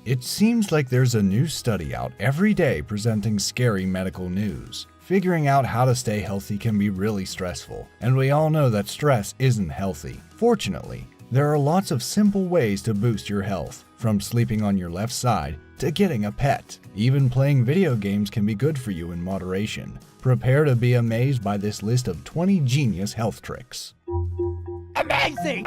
It seems like there's a new study out every day presenting scary medical news. Figuring out how to stay healthy can be really stressful, and we all know that stress isn't healthy. Fortunately, there are lots of simple ways to boost your health, from sleeping on your left side to getting a pet. Even playing video games can be good for you in moderation. Prepare to be amazed by this list of 20 genius health tricks. Amazing!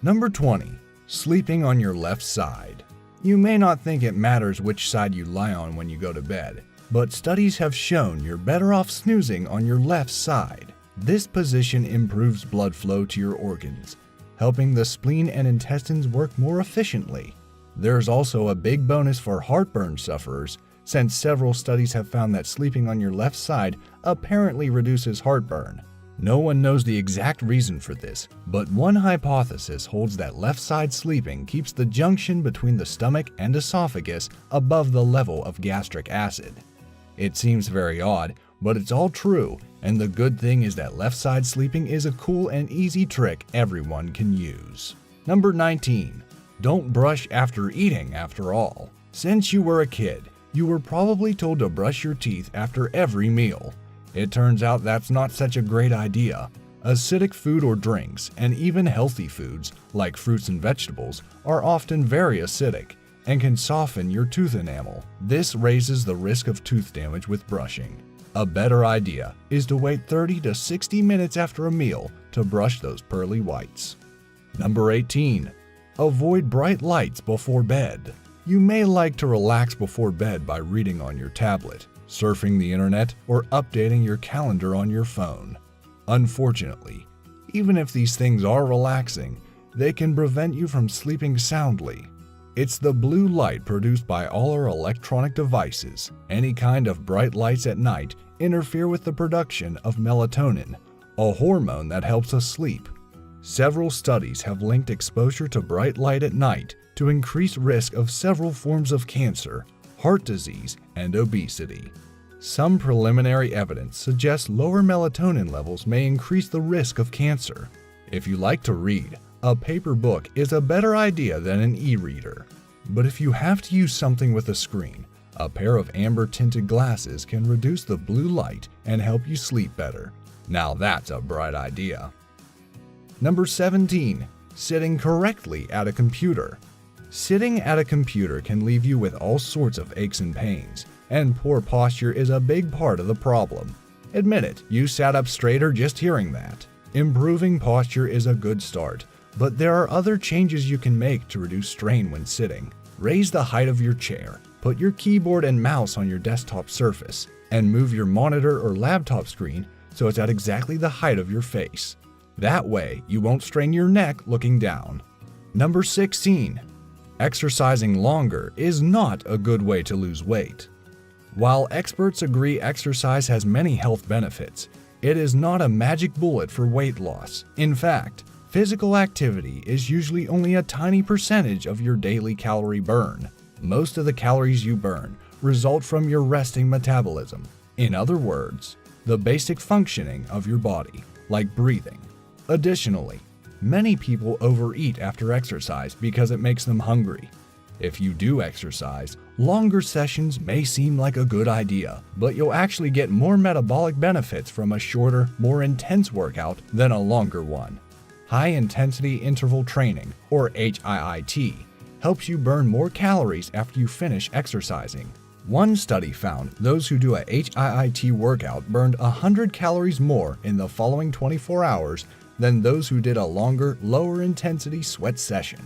Number 20. Sleeping on your left side. You may not think it matters which side you lie on when you go to bed, but studies have shown you're better off snoozing on your left side. This position improves blood flow to your organs, helping the spleen and intestines work more efficiently. There's also a big bonus for heartburn sufferers, since several studies have found that sleeping on your left side apparently reduces heartburn. No one knows the exact reason for this, but one hypothesis holds that left side sleeping keeps the junction between the stomach and esophagus above the level of gastric acid. It seems very odd, but it's all true, and the good thing is that left side sleeping is a cool and easy trick everyone can use. Number 19. Don't brush after eating after all. Since you were a kid, you were probably told to brush your teeth after every meal. It turns out that's not such a great idea. Acidic food or drinks, and even healthy foods, like fruits and vegetables, are often very acidic and can soften your tooth enamel. This raises the risk of tooth damage with brushing. A better idea is to wait 30 to 60 minutes after a meal to brush those pearly whites. Number 18. Avoid bright lights before bed. You may like to relax before bed by reading on your tablet, surfing the internet, or updating your calendar on your phone. Unfortunately, even if these things are relaxing, they can prevent you from sleeping soundly. It's the blue light produced by all our electronic devices. Any kind of bright lights at night interfere with the production of melatonin, a hormone that helps us sleep. Several studies have linked exposure to bright light at night to increased risk of several forms of cancer, heart disease, and obesity. Some preliminary evidence suggests lower melatonin levels may increase the risk of cancer. If you like to read, a paper book is a better idea than an e-reader. But if you have to use something with a screen, a pair of amber-tinted glasses can reduce the blue light and help you sleep better. Now that's a bright idea. Number 17. Sitting correctly at a computer. Sitting at a computer can leave you with all sorts of aches and pains, and poor posture is a big part of the problem. Admit it, you sat up straighter just hearing that. Improving posture is a good start, but there are other changes you can make to reduce strain when sitting. Raise the height of your chair, put your keyboard and mouse on your desktop surface, and move your monitor or laptop screen so it's at exactly the height of your face. That way, you won't strain your neck looking down. Number 16. Exercising longer is not a good way to lose weight. While experts agree exercise has many health benefits, it is not a magic bullet for weight loss. In fact, physical activity is usually only a tiny percentage of your daily calorie burn. Most of the calories you burn result from your resting metabolism. In other words, the basic functioning of your body, like breathing. Additionally, many people overeat after exercise because it makes them hungry. If you do exercise, longer sessions may seem like a good idea, but you'll actually get more metabolic benefits from a shorter, more intense workout than a longer one. High-intensity interval training, or HIIT, helps you burn more calories after you finish exercising. One study found those who do a HIIT workout burned 100 calories more in the following 24 hours than those who did a longer, lower-intensity sweat session.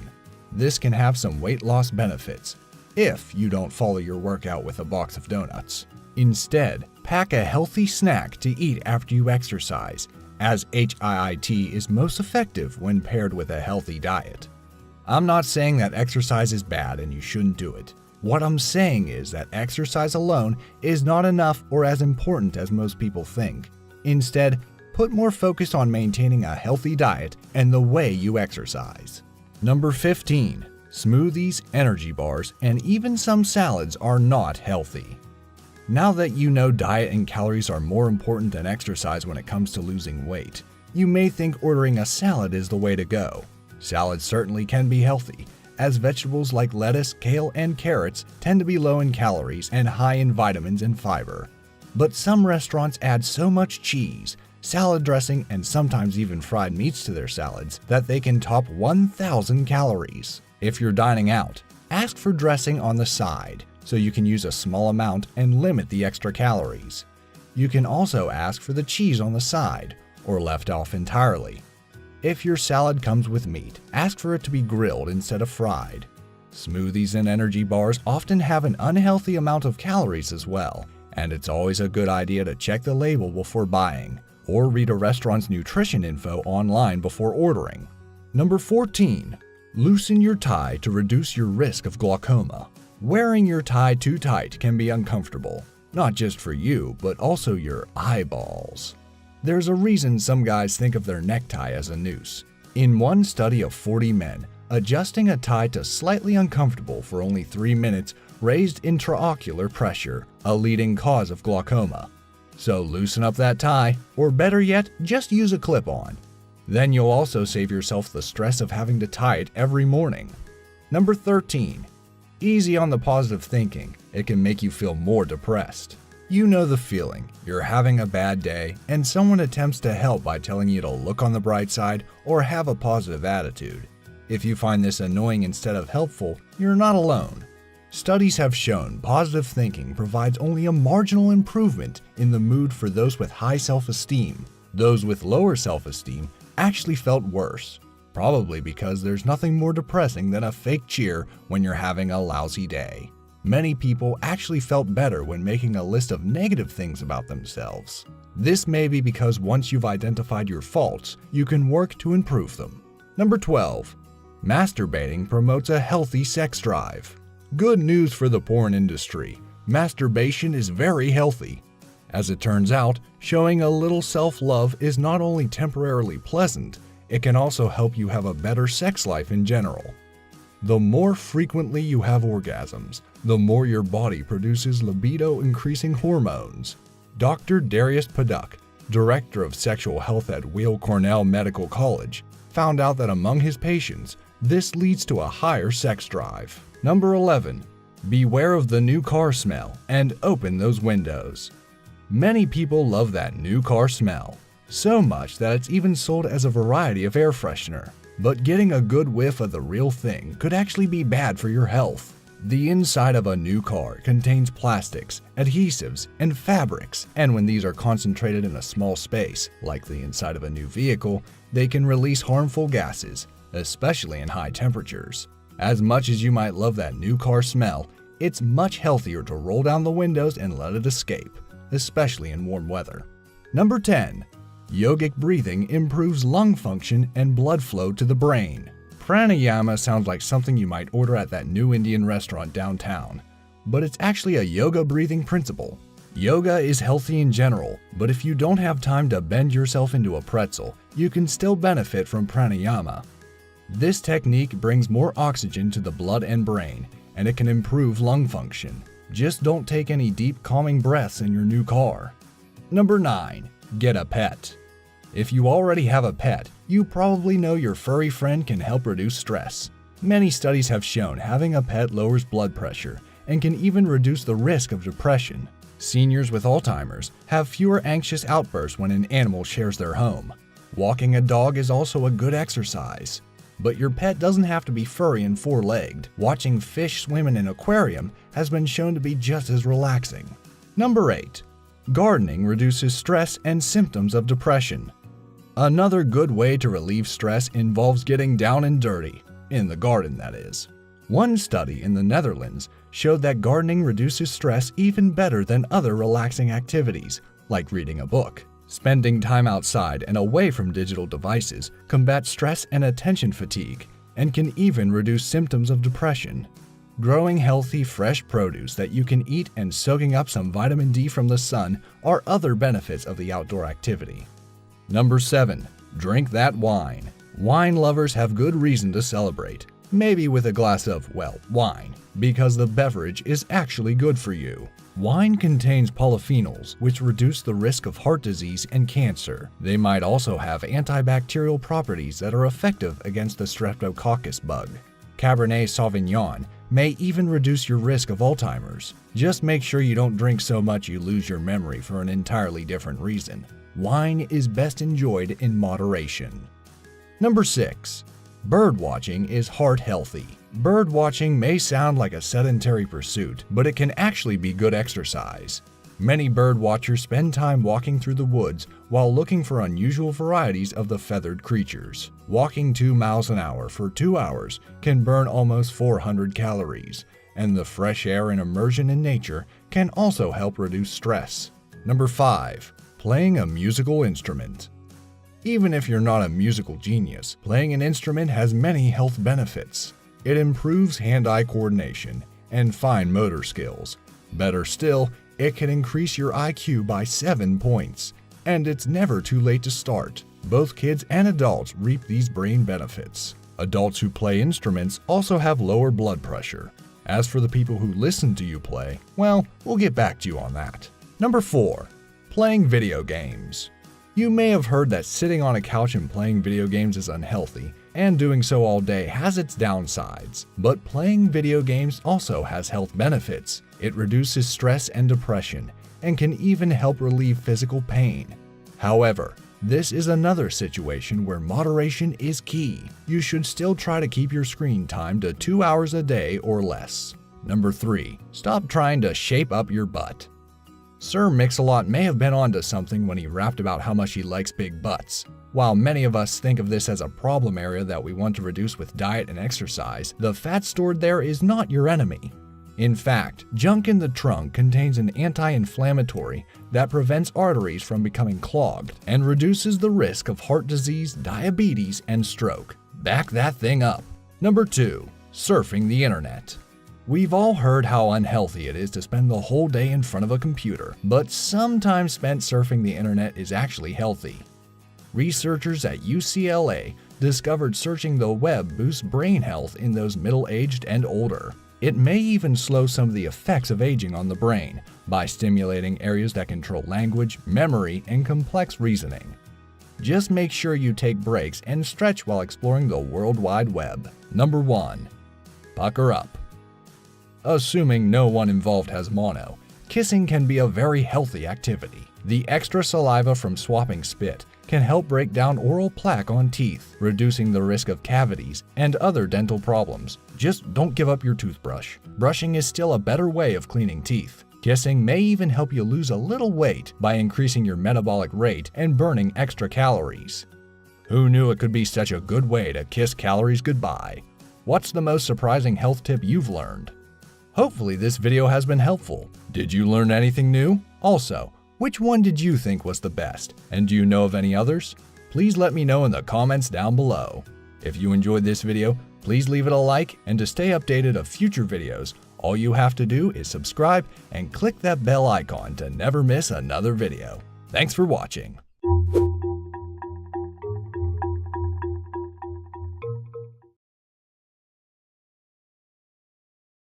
This can have some weight loss benefits, if you don't follow your workout with a box of donuts. Instead, pack a healthy snack to eat after you exercise, as HIIT is most effective when paired with a healthy diet. I'm not saying that exercise is bad and you shouldn't do it. What I'm saying is that exercise alone is not enough or as important as most people think. Instead, put more focus on maintaining a healthy diet and the way you exercise. Number 15. Smoothies, energy bars, and even some salads are not healthy. Now that you know diet and calories are more important than exercise when it comes to losing weight, you may think ordering a salad is the way to go. Salads certainly can be healthy, as vegetables like lettuce, kale, and carrots tend to be low in calories and high in vitamins and fiber. But some restaurants add so much cheese, salad dressing, and sometimes even fried meats to their salads that they can top 1,000 calories. If you're dining out, ask for dressing on the side so you can use a small amount and limit the extra calories. You can also ask for the cheese on the side or left off entirely. If your salad comes with meat, ask for it to be grilled instead of fried. Smoothies and energy bars often have an unhealthy amount of calories as well, and it's always a good idea to check the label before buying or read a restaurant's nutrition info online before ordering. Number 14. Loosen your tie to reduce your risk of glaucoma. Wearing your tie too tight can be uncomfortable, not just for you, but also your eyeballs. There's a reason some guys think of their necktie as a noose. In one study of 40 men, adjusting a tie to slightly uncomfortable for only 3 minutes raised intraocular pressure, a leading cause of glaucoma. So loosen up that tie, or better yet, just use a clip-on. Then you'll also save yourself the stress of having to tie it every morning. Number 13. Easy on the positive thinking. It can make you feel more depressed. You know the feeling. You're having a bad day, and someone attempts to help by telling you to look on the bright side or have a positive attitude. If you find this annoying instead of helpful, you're not alone. Studies have shown positive thinking provides only a marginal improvement in the mood for those with high self-esteem. Those with lower self-esteem actually felt worse, probably because there's nothing more depressing than a fake cheer when you're having a lousy day. Many people actually felt better when making a list of negative things about themselves. This may be because once you've identified your faults, you can work to improve them. Number 12. Masturbating promotes a healthy sex drive. Good news for the porn industry. Masturbation is very healthy. As it turns out, showing a little self-love is not only temporarily pleasant, it can also help you have a better sex life in general. The more frequently you have orgasms, the more your body produces libido-increasing hormones. Dr. Darius Paduk, director of sexual health at Weill Cornell Medical College, found out that among his patients, this leads to a higher sex drive. Number 11. Beware of the new car smell and open those windows. Many people love that new car smell, so much that it's even sold as a variety of air freshener. But getting a good whiff of the real thing could actually be bad for your health. The inside of a new car contains plastics, adhesives, and fabrics, and when these are concentrated in a small space, like the inside of a new vehicle, they can release harmful gases, especially in high temperatures. As much as you might love that new car smell, it's much healthier to roll down the windows and let it escape, especially in warm weather. Number 10. Yogic breathing improves lung function and blood flow to the brain. Pranayama sounds like something you might order at that new Indian restaurant downtown, but it's actually a yoga breathing principle. Yoga is healthy in general, but if you don't have time to bend yourself into a pretzel, you can still benefit from pranayama. This technique brings more oxygen to the blood and brain, and it can improve lung function. Just don't take any deep calming breaths in your new car. Number 9. Get a pet. If you already have a pet, you probably know your furry friend can help reduce stress. Many studies have shown having a pet lowers blood pressure and can even reduce the risk of depression. Seniors with Alzheimer's have fewer anxious outbursts when an animal shares their home. Walking a dog is also a good exercise. But your pet doesn't have to be furry and four-legged. Watching fish swim in an aquarium has been shown to be just as relaxing. Number 8. Gardening reduces stress and symptoms of depression. Another good way to relieve stress involves getting down and dirty, in the garden that is. One study in the Netherlands showed that gardening reduces stress even better than other relaxing activities, like reading a book. Spending time outside and away from digital devices combats stress and attention fatigue, and can even reduce symptoms of depression. Growing healthy, fresh produce that you can eat and soaking up some vitamin D from the sun are other benefits of the outdoor activity. Number 7. Drink that wine. Wine lovers have good reason to celebrate, maybe with a glass of, well, wine, because the beverage is actually good for you. Wine contains polyphenols, which reduce the risk of heart disease and cancer. They might also have antibacterial properties that are effective against the Streptococcus bug. Cabernet Sauvignon may even reduce your risk of Alzheimer's. Just make sure you don't drink so much you lose your memory for an entirely different reason. Wine is best enjoyed in moderation. Number 6. Bird watching is heart healthy. Bird watching may sound like a sedentary pursuit, but it can actually be good exercise. Many bird watchers spend time walking through the woods while looking for unusual varieties of the feathered creatures. Walking 2 miles an hour for 2 hours can burn almost 400 calories, and the fresh air and immersion in nature can also help reduce stress. Number 5. Playing a musical instrument. Even if you're not a musical genius, playing an instrument has many health benefits. It improves hand-eye coordination and fine motor skills. Better still, it can increase your IQ by 7 points. And it's never too late to start. Both kids and adults reap these brain benefits. Adults who play instruments also have lower blood pressure. As for the people who listen to you play, well, we'll get back to you on that. Number 4. Playing video games. You may have heard that sitting on a couch and playing video games is unhealthy, and doing so all day has its downsides. But playing video games also has health benefits. It reduces stress and depression, and can even help relieve physical pain. However, this is another situation where moderation is key. You should still try to keep your screen time to 2 hours a day or less. Number 3. Stop trying to shape up your butt. Sir Mix-a-Lot may have been onto something when he rapped about how much he likes big butts. While many of us think of this as a problem area that we want to reduce with diet and exercise, the fat stored there is not your enemy. In fact, junk in the trunk contains an anti-inflammatory that prevents arteries from becoming clogged and reduces the risk of heart disease, diabetes, and stroke. Back that thing up. Number 2. Surfing the internet. We've all heard how unhealthy it is to spend the whole day in front of a computer, but some time spent surfing the internet is actually healthy. Researchers at UCLA discovered searching the web boosts brain health in those middle-aged and older. It may even slow some of the effects of aging on the brain by stimulating areas that control language, memory, and complex reasoning. Just make sure you take breaks and stretch while exploring the World Wide Web. Number 1. Pucker up. Assuming no one involved has mono, kissing can be a very healthy activity. The extra saliva from swapping spit can help break down oral plaque on teeth, reducing the risk of cavities and other dental problems. Just don't give up your toothbrush. Brushing is still a better way of cleaning teeth. Kissing may even help you lose a little weight by increasing your metabolic rate and burning extra calories. Who knew it could be such a good way to kiss calories goodbye? What's the most surprising health tip you've learned? Hopefully this video has been helpful. Did you learn anything new? Also, which one did you think was the best? And do you know of any others? Please let me know in the comments down below. If you enjoyed this video, please leave it a like, and to stay updated of future videos, all you have to do is subscribe and click that bell icon to never miss another video. Thanks for watching.